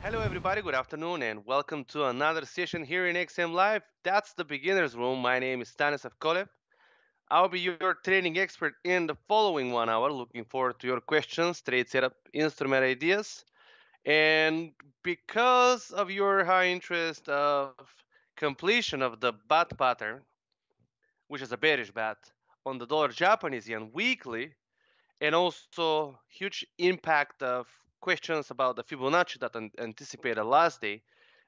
Hello, everybody. Good afternoon, and welcome to another session here in XM Live. That's the beginner's room. My name is Stanislav Kolev. I'll be your training expert in the following 1 hour. Looking forward to your questions, trade setup, instrument ideas. And because of your high interest of completion of the bat pattern, which is a bearish bat, on the dollar Japanese yen weekly, and also huge impact of questions about the Fibonacci that anticipated last day,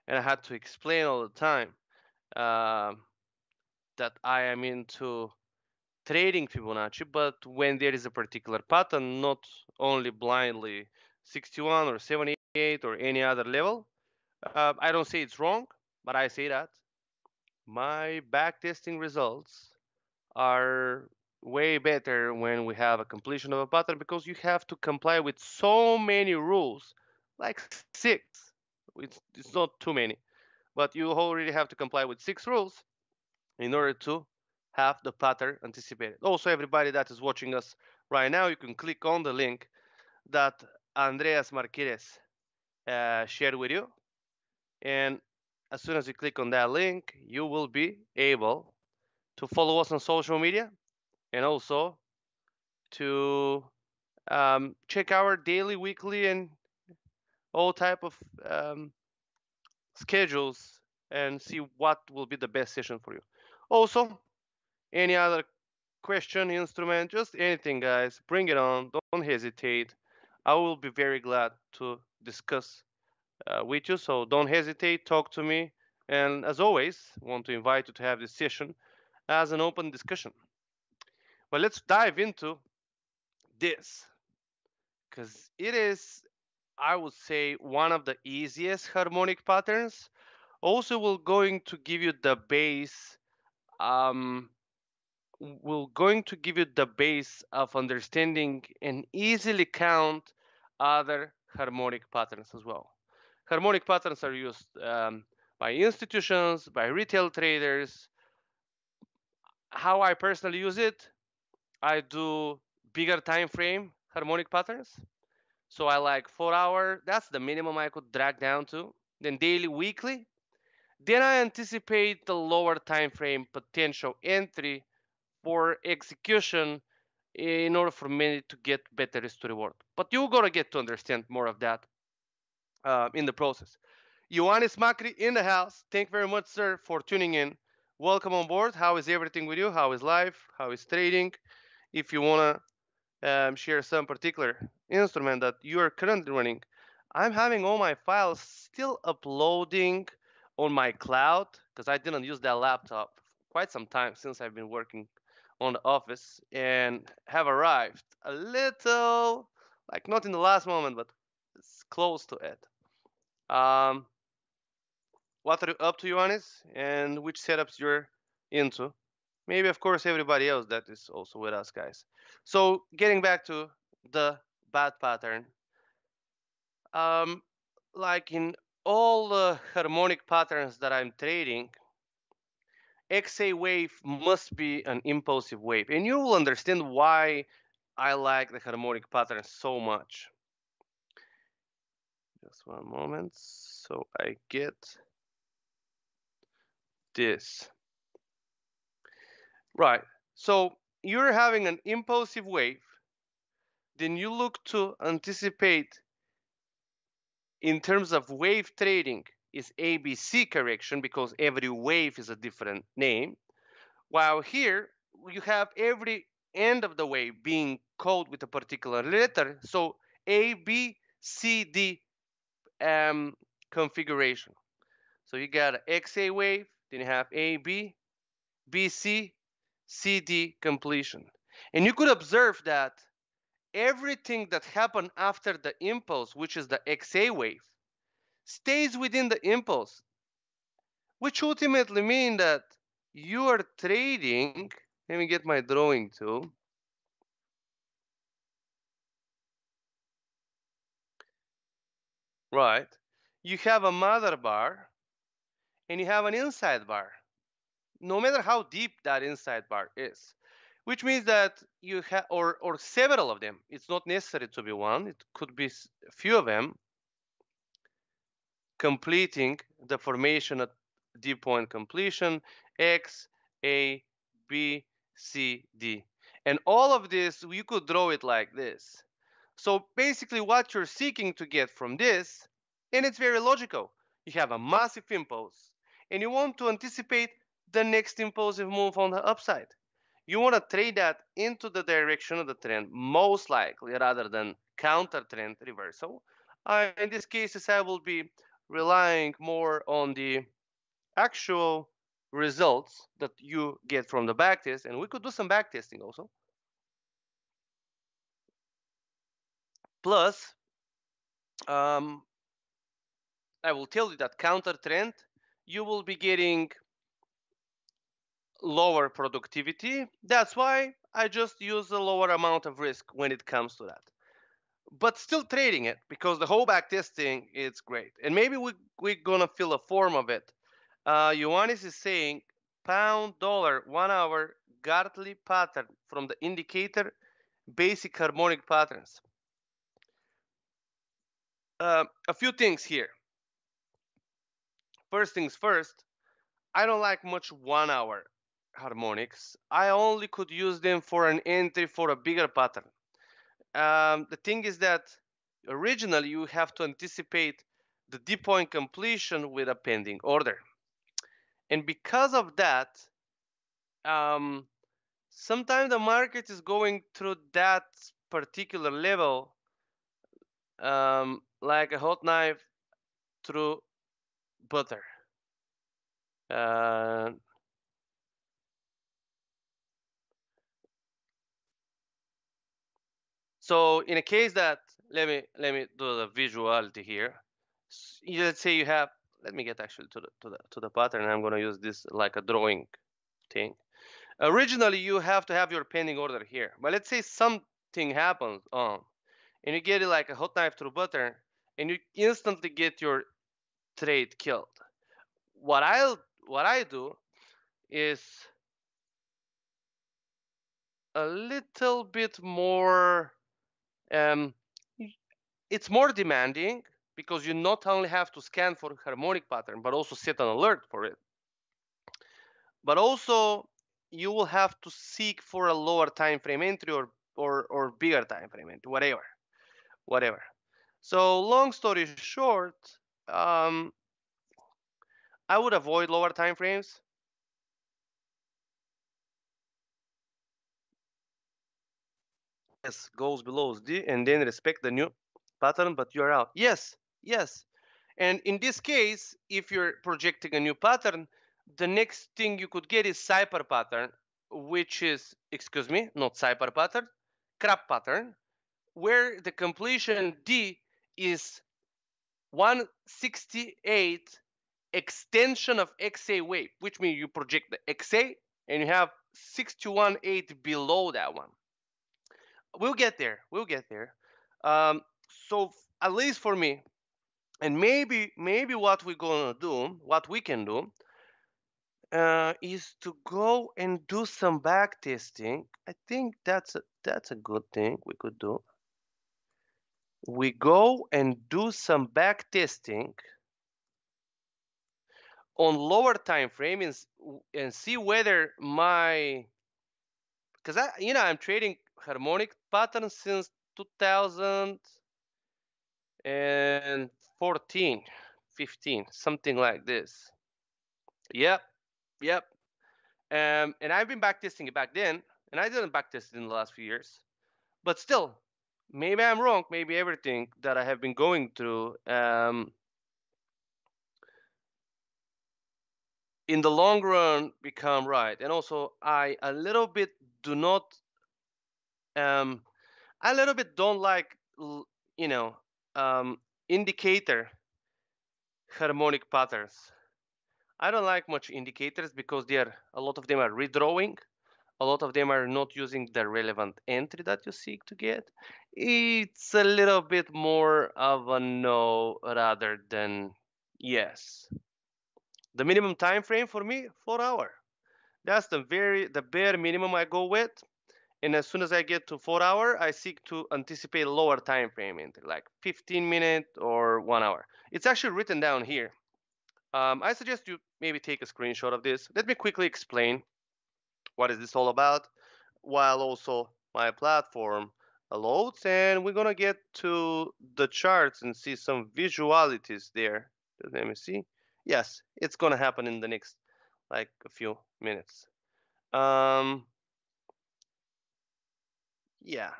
and I had to explain all the time uh, that I am into trading Fibonacci, but when there is a particular pattern, not only blindly 61 or 78 or any other level. I don't say it's wrong, but I say that my backtesting results are way better when we have a completion of a pattern because you have to comply with so many rules, like six. It's not too many, but you already have to comply with six rules in order to have the pattern anticipated. Also, everybody that is watching us right now, you can click on the link that Andreas Marquez shared with you. And as soon as you click on that link, you will be able to follow us on social media and also to check our daily, weekly, and all type of schedules and see what will be the best session for you. Also, any other question, instrument, just anything, guys, bring it on. Don't hesitate. I will be very glad to discuss with you. So don't hesitate. Talk to me. And as always, want to invite you to have this session as an open discussion. But let's dive into this because it is, I would say, one of the easiest harmonic patterns. Also, will going to give you the base. Um, will going to give you the base of understanding and easily count other harmonic patterns as well. Harmonic patterns are used by institutions, by retail traders. How I personally use it, I do bigger time frame harmonic patterns. So I like 4 hour. That's the minimum I could drag down to. Then daily, weekly. Then I anticipate the lower time frame potential entry for execution in order for me to get better risk to reward. But you're gonna get to understand more of that in the process. Ioannis Makri in the house. Thank you very much, sir, for tuning in. Welcome on board. How is everything with you? How is life? How is trading? If you wanna share some particular instrument that you are currently running, I'm having all my files still uploading on my cloud because I didn't use that laptop quite some time since I've been working on the office and have arrived a little, like not in the last moment, but it's close to it. Um, what are you up to, Ioannis, and which setups you're into? Maybe, of course, everybody else that is also with us, guys. So, getting back to the bad pattern, um, like in all the harmonic patterns that I'm trading, XA wave must be an impulsive wave, and you will understand why I like the harmonic pattern so much. Just one moment, so I get this. Right, so you're having an impulsive wave, then you look to anticipate in terms of wave trading is ABC correction because every wave is a different name. While here you have every end of the wave being called with a particular letter. So A, B, C, D configuration. So you got an XA wave, then you have A, B, B, C, C, D completion. And you could observe that everything that happened after the impulse, which is the XA wave, stays within the impulse, which ultimately means that you are trading. Let me get my drawing tool. Right. You have a mother bar and you have an inside bar, no matter how deep that inside bar is, which means that you have, or several of them. It's not necessary to be one. It could be a few of them. completing the formation at D point completion, X, A, B, C, D. And all of this, you could draw it like this. So basically what you're seeking to get from this, and it's very logical, you have a massive impulse, and you want to anticipate the next impulsive move on the upside. You want to trade that into the direction of the trend, most likely, rather than counter trend reversal. In these cases, I will be relying more on the actual results that you get from the backtest, and we could do some backtesting also. Plus, um, I will tell you that counter trend, you will be getting lower productivity. That's why I just use a lower amount of risk when it comes to that. But still trading it because the whole back testing it's great. And maybe we're gonna feel a form of it. Ioannis is saying pound dollar 1 hour Gartley pattern from the indicator basic harmonic patterns. A few things here. First things first, I don't like much 1 hour harmonics. I only could use them for an entry for a bigger pattern. The thing is that originally you have to anticipate the D point completion with a pending order. And because of that, um, sometimes the market is going through that particular level like a hot knife through butter. Uh, so in a case that let me do the visuality here. Let's say you have. Let me get actually to the pattern. I'm gonna use this like a drawing thing. Originally, you have to have your pending order here, but let's say something happens on, and you get it like a hot knife through butter, and you instantly get your trade killed. What I do is a little bit more. Um, it's more demanding because you not only have to scan for harmonic pattern, but also set an alert for it. But also, you will have to seek for a lower time frame entry or bigger time frame entry, whatever. So long story short, um, I would avoid lower time frames. Yes, goes below D and then respect the new pattern, but you're out. Yes, yes. And in this case, if you're projecting a new pattern, the next thing you could get is cipher pattern, which is, excuse me, not cipher pattern, crab pattern, where the completion D is 168 extension of XA wave, which means you project the XA and you have 618 below that one. We'll get there. We'll get there. So at least for me, and maybe what we're gonna do, what we can do, is to go and do some back testing. I think that's a good thing we could do. We go and do some back testing on lower time frame and see whether my because I'm trading harmonic patterns since 2014, 15, something like this. Yep, yep. And I've been backtesting it back then, and I didn't backtest it in the last few years. But still, maybe I'm wrong. Maybe everything that I have been going through in the long run become right. And also, I a little bit do not um, I a little bit don't like you know indicator harmonic patterns. I don't like much indicators because a lot of them are redrawing. A lot of them are not using the relevant entry that you seek to get. It's a little bit more of a no rather than yes. The minimum time frame for me, 4 hour. That's the bare minimum I go with. And as soon as I get to 4 hour, I seek to anticipate a lower time frame, like 15 minutes or 1 hour. It's actually written down here. I suggest you maybe take a screenshot of this. Let me quickly explain what is this all about, while also my platform loads, and we're gonna get to the charts and see some visualities there. Let me see. Yes, it's gonna happen in the next like a few minutes. Yeah.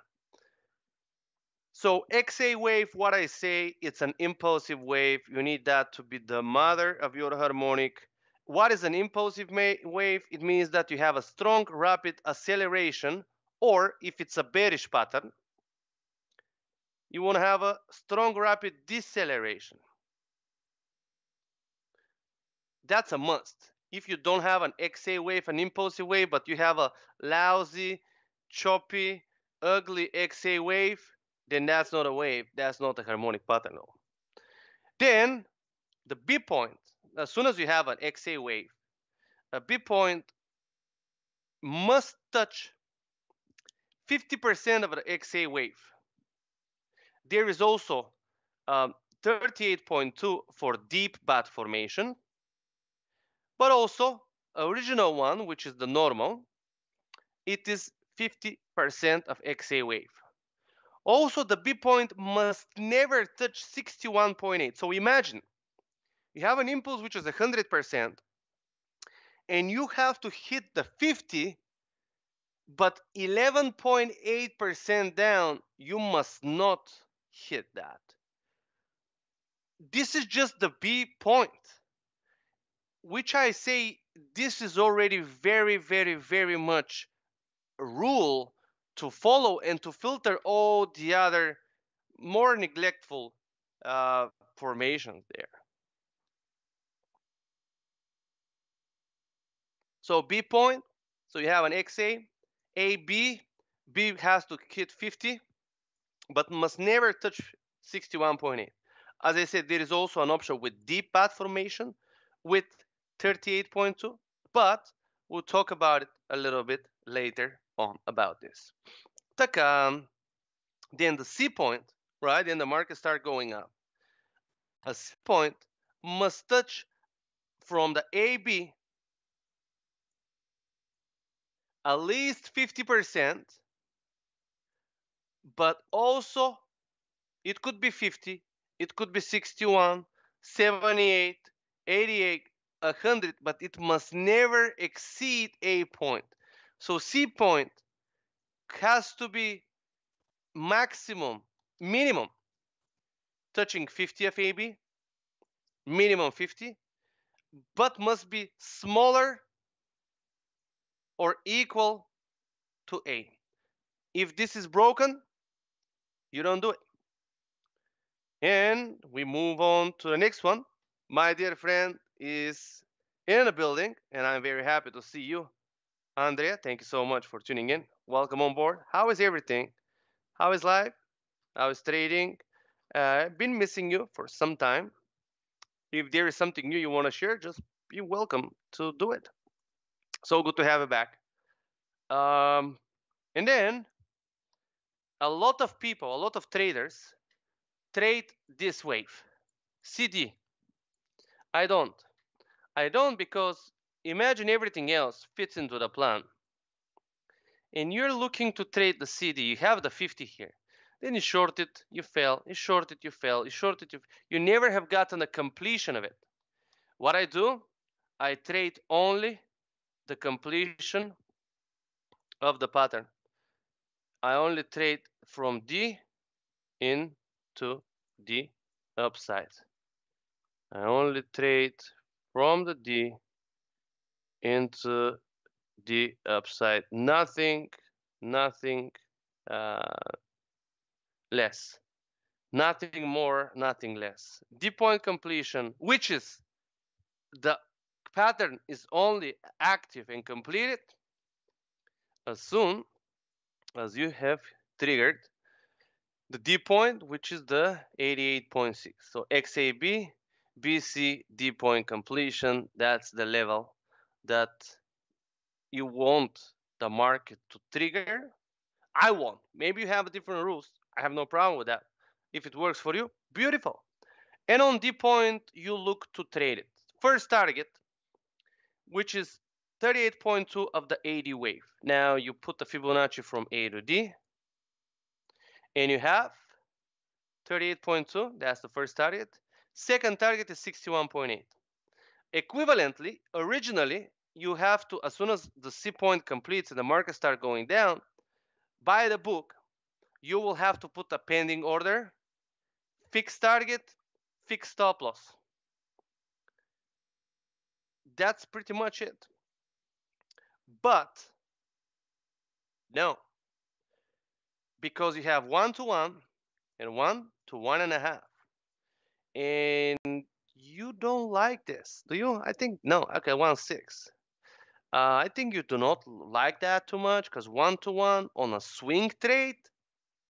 So XA wave, what I say, it's an impulsive wave. You need that to be the mother of your harmonic. What is an impulsive wave? It means that you have a strong, rapid acceleration, or if it's a bearish pattern, you want to have a strong, rapid deceleration. That's a must. If you don't have an XA wave, an impulsive wave, but you have a lousy, choppy, ugly XA wave, then that's not a wave. That's not a harmonic pattern. Then the B point, as soon as you have an XA wave, a B point must touch 50% of the XA wave. There is also 38.2 for deep bat formation, but also original one, which is the normal, it is 50% of XA wave. Also, the B point must never touch 61.8. So imagine you have an impulse which is 100%, and you have to hit the 50, but 11.8% down, you must not hit that. This is just the B point, which I say this is already very, very, very much a rule to follow and to filter all the other more neglectful formations there. So B point, so you have an XA, AB, B has to hit 50, but must never touch 61.8. As I said, there is also an option with deep path formation with 38.2, but we'll talk about it a little bit later on about this. Then the C point, right? Then the market start going up. A C point must touch from the AB at least 50%, but also it could be 50, it could be 61, 78, 88, 100, but it must never exceed A point. So C point has to be minimum touching 50 of AB, minimum 50, but must be smaller or equal to A. If this is broken, you don't do it. And we move on to the next one. My dear friend is in the building, and I'm very happy to see you. Andrea, thank you so much for tuning in. Welcome on board. How is everything? How is life? How is trading? I've been missing you for some time. If there is something new you want to share, just be welcome to do it. So good to have you back. And then a lot of people, a lot of traders trade this wave, CD. I don't. I don't because imagine everything else fits into the plan. And you're looking to trade the CD. You have the 50 here. Then you short it, you fail. You short it, you fail. You short it, you never have gotten a completion of it. What I do, I trade only the completion of the pattern. I only trade from D into the upside. I only trade from the D into the upside. Nothing uh, less. Nothing more, nothing less. D point completion, which is the pattern is only active and completed as soon as you have triggered the D point, which is the 88.6. So XAB, BC, D point completion, that's the level that you want the market to trigger I won. Maybe you have different rules. I have no problem with that. If it works for you, beautiful. And on D point, you look to trade it. First target, which is 38.2 of the AD wave. Now you put the Fibonacci from A to D, and you have 38.2. That's the first target. Second target is 61.8. Equivalently, originally, you have to, as soon as the C point completes and the market start going down, by the book, you will have to put a pending order, fixed target, fixed stop loss. That's pretty much it. But no, because you have 1 to 1 and 1 to 1.5, and you don't like this, do you? I think no. Okay, 1.6. I think you do not like that too much because 1 to 1 on a swing trade